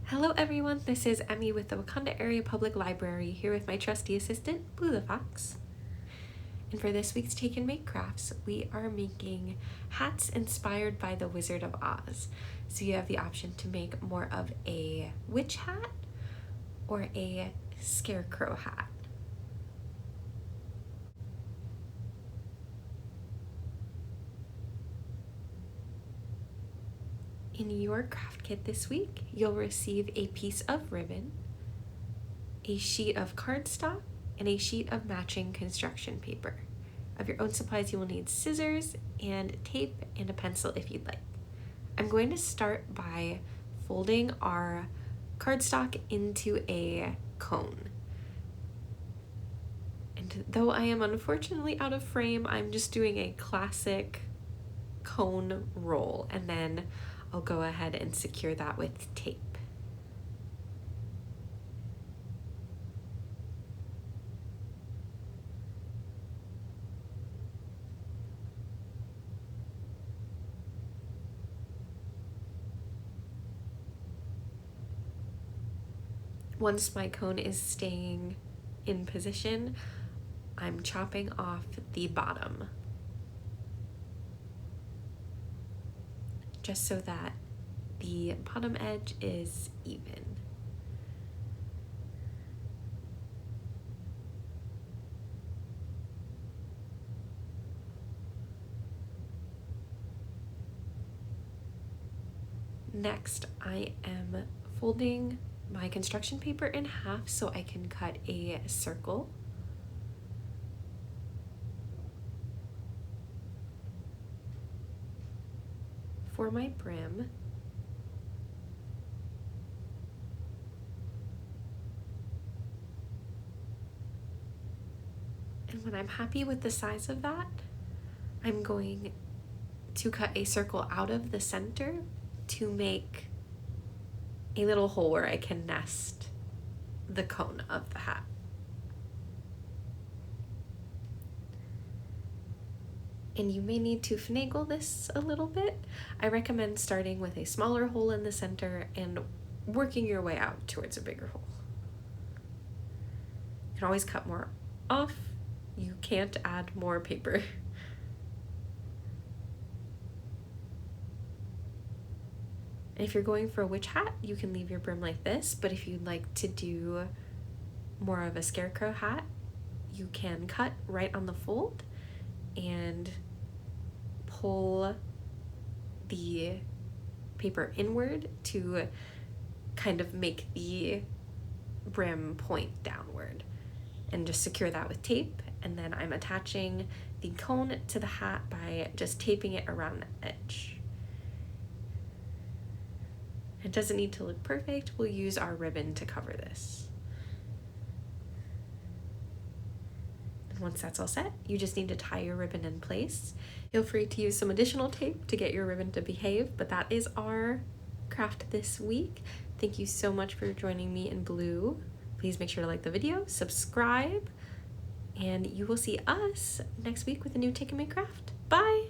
Hello everyone, this is Emmy with the Wauconda Area Public Library, here with my trusty assistant, Blue the Fox. And for this week's Take and Make crafts, we are making hats inspired by the Wizard of Oz. So you have the option to make more of a witch hat or a scarecrow hat. In your craft kit this week, you'll receive a piece of ribbon, a sheet of cardstock, and a sheet of matching construction paper. Of your own supplies, you will need scissors and tape and a pencil if you'd like. I'm going to start by folding our cardstock into a cone. And though I am unfortunately out of frame, I'm just doing a classic cone roll, and then I'll go ahead and secure that with tape. Once my cone is staying in position, I'm chopping off the bottom, just so that the bottom edge is even. Next, I am folding my construction paper in half so I can cut a circle. For my brim, and when I'm happy with the size of that, I'm going to cut a circle out of the center to make a little hole where I can nest the cone of the hat. And you may need to finagle this a little bit. I recommend starting with a smaller hole in the center and working your way out towards a bigger hole. You can always cut more off. You can't add more paper. And if you're going for a witch hat, you can leave your brim like this, but if you'd like to do more of a scarecrow hat, you can cut right on the fold and pull the paper inward to kind of make the brim point downward, and just secure that with tape. And then I'm attaching the cone to the hat by just taping it around the edge. It doesn't need to look perfect. We'll use our ribbon to cover this. And once that's all set, you just need to tie your ribbon in place. Feel free to use some additional tape to get your ribbon to behave, but that is our craft this week. Thank you so much for joining me in blue. Please make sure to like the video, subscribe, and you will see us next week with a new Take and Make craft. Bye!